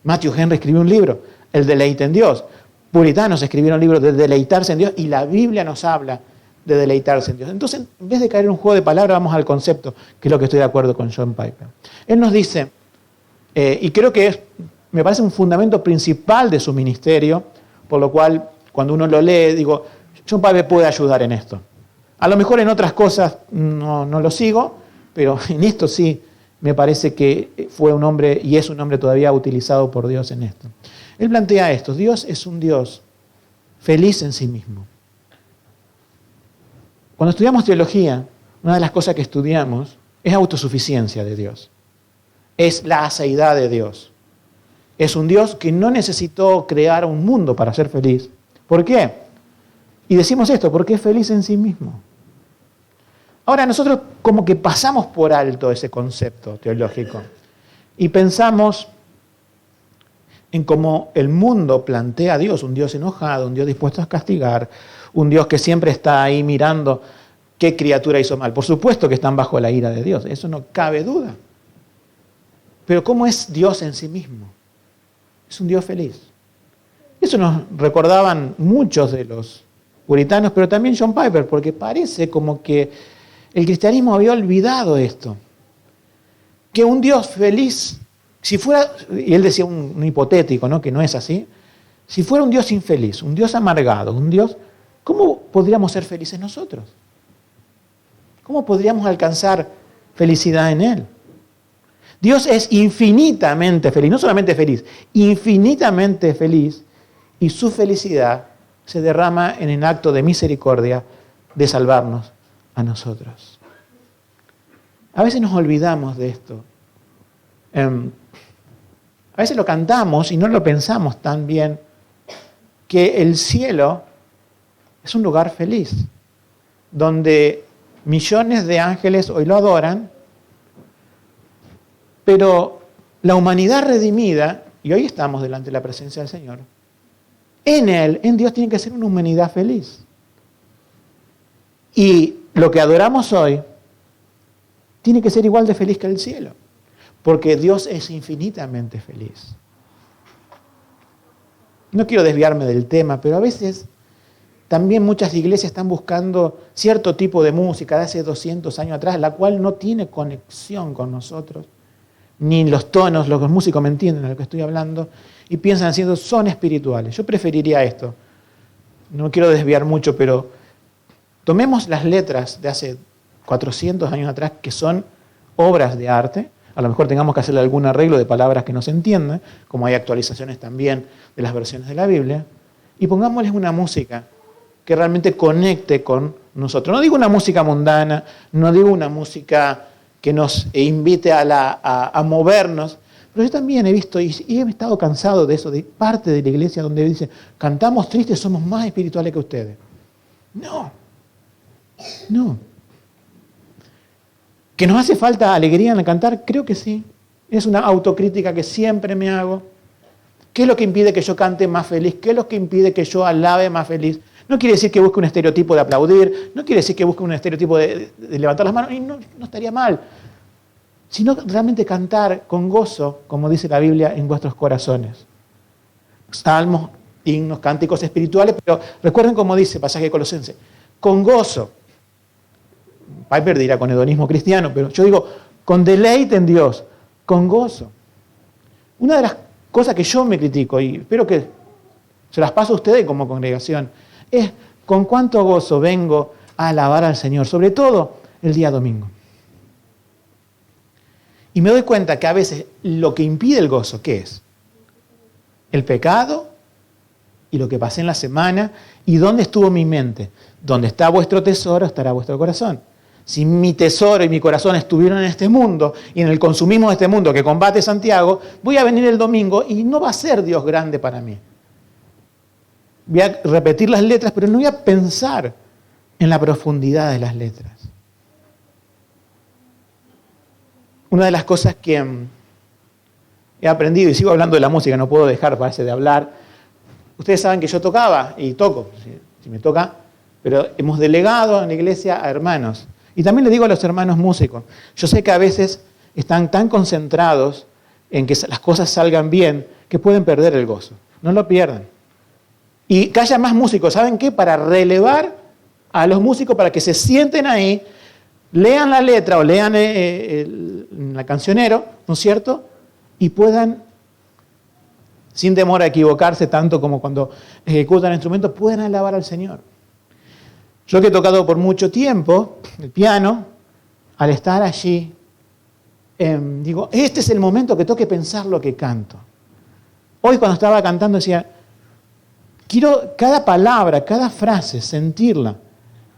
Matthew Henry escribió un libro, El deleite en Dios. Puritanos escribieron libros de deleitarse en Dios, y la Biblia nos habla de deleitarse en Dios. Entonces, en vez de caer en un juego de palabras, vamos al concepto, que es lo que estoy de acuerdo con John Piper. Él nos dice, y creo que me parece un fundamento principal de su ministerio, por lo cual, cuando uno lo lee, digo, John Piper puede ayudar en esto. A lo mejor en otras cosas no lo sigo, pero en esto sí me parece que fue un hombre, y es un hombre todavía utilizado por Dios en esto. Él plantea esto, Dios es un Dios feliz en sí mismo. Cuando estudiamos teología, una de las cosas que estudiamos es autosuficiencia de Dios. Es la aseidad de Dios. Es un Dios que no necesitó crear un mundo para ser feliz. ¿Por qué? Y decimos esto, porque es feliz en sí mismo. Ahora nosotros como que pasamos por alto ese concepto teológico y pensamos en cómo el mundo plantea a Dios, un Dios enojado, un Dios dispuesto a castigar, un Dios que siempre está ahí mirando qué criatura hizo mal. Por supuesto que están bajo la ira de Dios, eso no cabe duda. Pero ¿cómo es Dios en sí mismo? Es un Dios feliz. Eso nos recordaban muchos de los puritanos, pero también John Piper, porque parece como que el cristianismo había olvidado esto. Que un Dios feliz, si fuera, y él decía un hipotético, ¿no? Que no es así, si fuera un Dios infeliz, un Dios amargado, un Dios, ¿cómo podríamos ser felices nosotros? ¿Cómo podríamos alcanzar felicidad en Él? Dios es infinitamente feliz, no solamente feliz, infinitamente feliz, y su felicidad se derrama en el acto de misericordia de salvarnos a nosotros. A veces nos olvidamos de esto. A veces lo cantamos y no lo pensamos tan bien, que el cielo es un lugar feliz, donde millones de ángeles hoy lo adoran, pero la humanidad redimida, y hoy estamos delante de la presencia del Señor, en Él, en Dios, tiene que ser una humanidad feliz. Y lo que adoramos hoy tiene que ser igual de feliz que el cielo, porque Dios es infinitamente feliz. No quiero desviarme del tema, pero a veces también muchas iglesias están buscando cierto tipo de música de hace 200 años atrás, la cual no tiene conexión con nosotros, ni los tonos, los músicos me entienden de lo que estoy hablando, y piensan haciendo son espirituales. Yo preferiría esto. No quiero desviar mucho, pero tomemos las letras de hace 400 años atrás, que son obras de arte. A lo mejor tengamos que hacerle algún arreglo de palabras que no se entiendan, como hay actualizaciones también de las versiones de la Biblia, y pongámosles una música que realmente conecte con nosotros. No digo una música mundana, no digo una música que nos invite a movernos, pero yo también he visto y he estado cansado de eso, de parte de la iglesia donde dice, cantamos tristes, somos más espirituales que ustedes. No. ¿Que nos hace falta alegría en el cantar? Creo que sí. Es una autocrítica que siempre me hago. ¿Qué es lo que impide que yo cante más feliz? ¿Qué es lo que impide que yo alabe más feliz? No quiere decir que busque un estereotipo de aplaudir, no quiere decir que busque un estereotipo de levantar las manos, y no estaría mal. Sino realmente cantar con gozo, como dice la Biblia, en vuestros corazones. Salmos, himnos, cánticos espirituales, pero recuerden como dice el pasaje de Colosenses, con gozo. Piper dirá con hedonismo cristiano, pero yo digo, con deleite en Dios, con gozo. Una de las cosas que yo me critico, y espero que se las paso a ustedes como congregación, es con cuánto gozo vengo a alabar al Señor, sobre todo el día domingo. Y me doy cuenta que a veces lo que impide el gozo, ¿qué es? El pecado y lo que pasé en la semana y dónde estuvo mi mente. Donde está vuestro tesoro, estará vuestro corazón. Si mi tesoro y mi corazón estuvieron en este mundo y en el consumismo de este mundo que combate Santiago, voy a venir el domingo y no va a ser Dios grande para mí. Voy a repetir las letras, pero no voy a pensar en la profundidad de las letras. Una de las cosas que he aprendido, y sigo hablando de la música, no puedo dejar, parece, de hablar. Ustedes saben que yo tocaba y toco, si me toca, pero hemos delegado en la iglesia a hermanos. Y también le digo a los hermanos músicos, yo sé que a veces están tan concentrados en que las cosas salgan bien que pueden perder el gozo. No lo pierdan. Y que haya más músicos, ¿saben qué? Para relevar a los músicos, para que se sienten ahí, lean la letra o lean el cancionero, ¿no es cierto? Y puedan, sin temor a equivocarse tanto como cuando ejecutan el instrumento, puedan alabar al Señor. Yo que he tocado por mucho tiempo el piano, al estar allí, digo, este es el momento que tengo que pensar lo que canto. Hoy cuando estaba cantando decía, quiero cada palabra, cada frase, sentirla.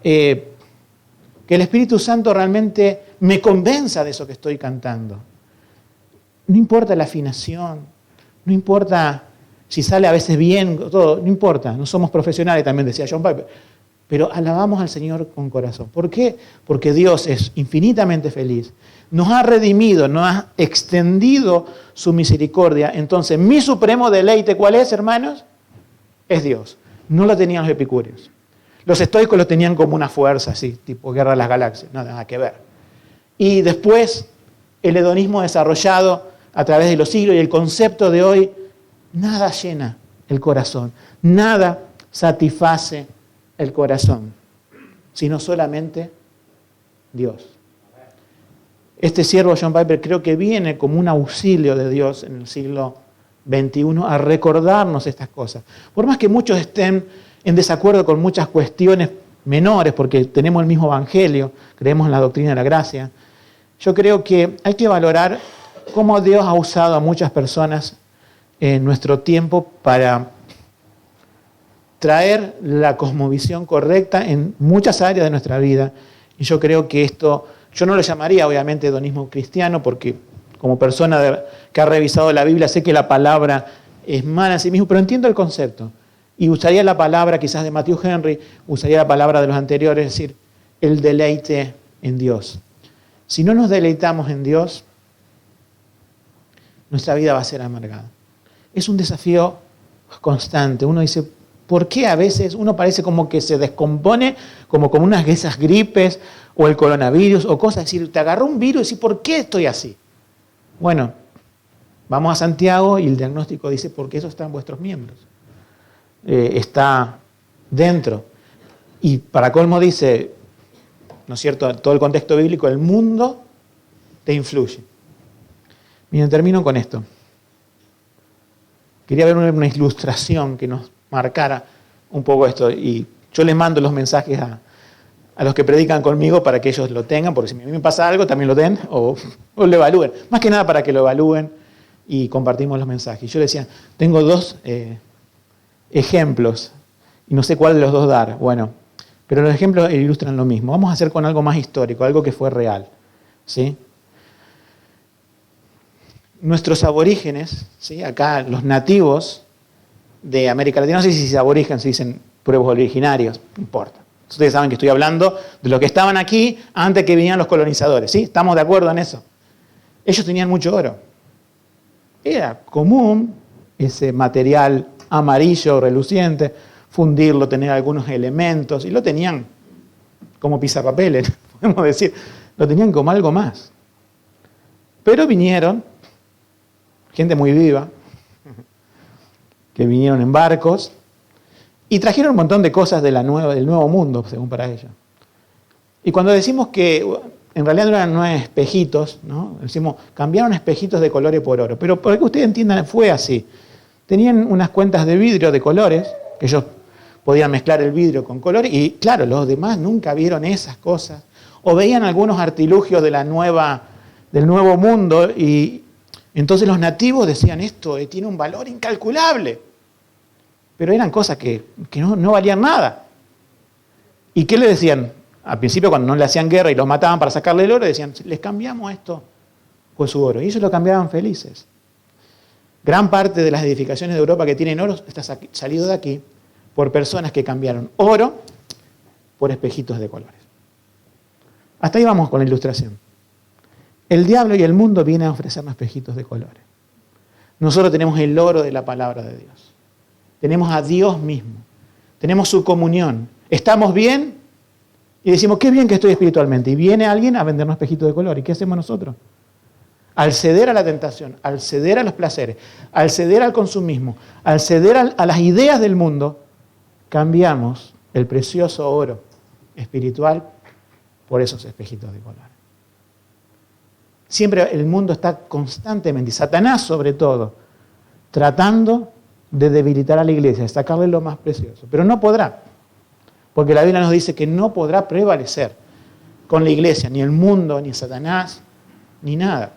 Que el Espíritu Santo realmente me convenza de eso que estoy cantando. No importa la afinación, no importa si sale a veces bien, todo, no importa, no somos profesionales, también decía John Piper. Pero alabamos al Señor con corazón. ¿Por qué? Porque Dios es infinitamente feliz. Nos ha redimido, nos ha extendido su misericordia. Entonces, mi supremo deleite, ¿cuál es, hermanos? Es Dios. No lo tenían los epicúreos. Los estoicos lo tenían como una fuerza, así, tipo Guerra de las Galaxias. Nada que ver. Y después, el hedonismo desarrollado a través de los siglos y el concepto de hoy, nada llena el corazón. Nada satisface el corazón, sino solamente Dios. Este siervo John Piper creo que viene como un auxilio de Dios en el siglo XXI a recordarnos estas cosas. Por más que muchos estén en desacuerdo con muchas cuestiones menores, porque tenemos el mismo evangelio, creemos en la doctrina de la gracia, yo creo que hay que valorar cómo Dios ha usado a muchas personas en nuestro tiempo para traer la cosmovisión correcta en muchas áreas de nuestra vida. Y yo creo que esto, yo no lo llamaría obviamente hedonismo cristiano, porque como persona que ha revisado la Biblia sé que la palabra es mala en sí mismo, pero entiendo el concepto. Y usaría la palabra quizás de Matthew Henry, usaría la palabra de los anteriores, es decir, el deleite en Dios. Si no nos deleitamos en Dios, nuestra vida va a ser amargada. Es un desafío constante. Uno dice, ¿por qué a veces uno parece como que se descompone, como unas de esas gripes o el coronavirus o cosas? Es decir, te agarró un virus y decís, ¿por qué estoy así? Bueno, vamos a Santiago y el diagnóstico dice, porque eso está en vuestros miembros. Está dentro. Y para colmo dice, ¿no es cierto?, todo el contexto bíblico, el mundo te influye. Miren, termino con esto. Quería ver una ilustración que nos marcara un poco esto. Y yo les mando los mensajes a los que predican conmigo para que ellos lo tengan, porque si a mí me pasa algo, también lo den o lo evalúen. Más que nada para que lo evalúen y compartimos los mensajes. Yo les decía, tengo dos ejemplos y no sé cuál de los dos dar. Bueno, pero los ejemplos ilustran lo mismo. Vamos a hacer con algo más histórico, algo que fue real. ¿Sí? Nuestros aborígenes, ¿sí?, acá los nativos de América Latina, no sé si aborígenes, se dicen pueblos originarios, no importa. Ustedes saben que estoy hablando de los que estaban aquí antes que vinieran los colonizadores, ¿sí? ¿Estamos de acuerdo en eso? Ellos tenían mucho oro. Era común ese material amarillo reluciente, fundirlo, tener algunos elementos, y lo tenían como pisapapeles, podemos decir, lo tenían como algo más. Pero vinieron gente muy viva, que vinieron en barcos y trajeron un montón de cosas del nuevo mundo, según para ellos. Y cuando decimos que en realidad no eran espejitos, ¿no? Decimos, cambiaron espejitos de colores por oro. Pero para que ustedes entiendan, fue así. Tenían unas cuentas de vidrio de colores, que ellos podían mezclar el vidrio con colores, y claro, los demás nunca vieron esas cosas. O veían algunos artilugios del nuevo mundo, y entonces los nativos decían, esto tiene un valor incalculable. Pero eran cosas que no valían nada. ¿Y qué le decían? Al principio, cuando no le hacían guerra y los mataban para sacarle el oro, decían, les cambiamos esto por su oro. Y ellos lo cambiaban felices. Gran parte de las edificaciones de Europa que tienen oro está salido de aquí por personas que cambiaron oro por espejitos de colores. Hasta ahí vamos con la ilustración. El diablo y el mundo vienen a ofrecernos espejitos de colores. Nosotros tenemos el oro de la palabra de Dios. Tenemos a Dios mismo. Tenemos su comunión. Estamos bien y decimos, qué bien que estoy espiritualmente. Y viene alguien a vendernos espejitos de color. ¿Y qué hacemos nosotros? Al ceder a la tentación, al ceder a los placeres, al ceder al consumismo, al ceder a las ideas del mundo, cambiamos el precioso oro espiritual por esos espejitos de color. Siempre el mundo está constantemente, y Satanás sobre todo, tratando de debilitar a la iglesia, de sacarle lo más precioso. Pero no podrá, porque la Biblia nos dice que no podrá prevalecer con la iglesia, ni el mundo, ni Satanás, ni nada.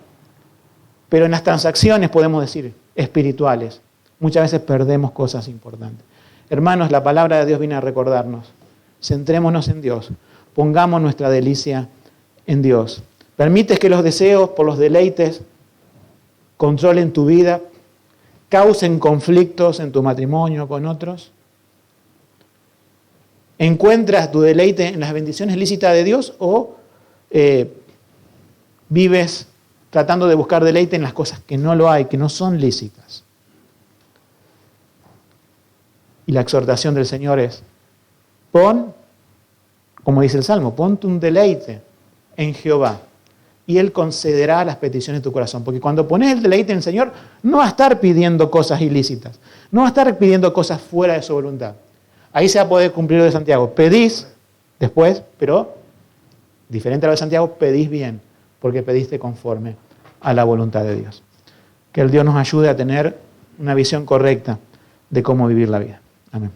Pero en las transacciones, podemos decir, espirituales, muchas veces perdemos cosas importantes. Hermanos, la palabra de Dios viene a recordarnos, centrémonos en Dios, pongamos nuestra delicia en Dios. ¿Permites que los deseos por los deleites controlen tu vida, causen conflictos en tu matrimonio con otros? ¿Encuentras tu deleite en las bendiciones lícitas de Dios o vives tratando de buscar deleite en las cosas que no lo hay, que no son lícitas? Y la exhortación del Señor es, pon, como dice el Salmo, ponte un deleite en Jehová y Él concederá las peticiones de tu corazón. Porque cuando pones el deleite en el Señor, no va a estar pidiendo cosas ilícitas, no va a estar pidiendo cosas fuera de su voluntad. Ahí se va a poder cumplir lo de Santiago. Pedís después, pero diferente a lo de Santiago, pedís bien, porque pediste conforme a la voluntad de Dios. Que el Dios nos ayude a tener una visión correcta de cómo vivir la vida. Amén.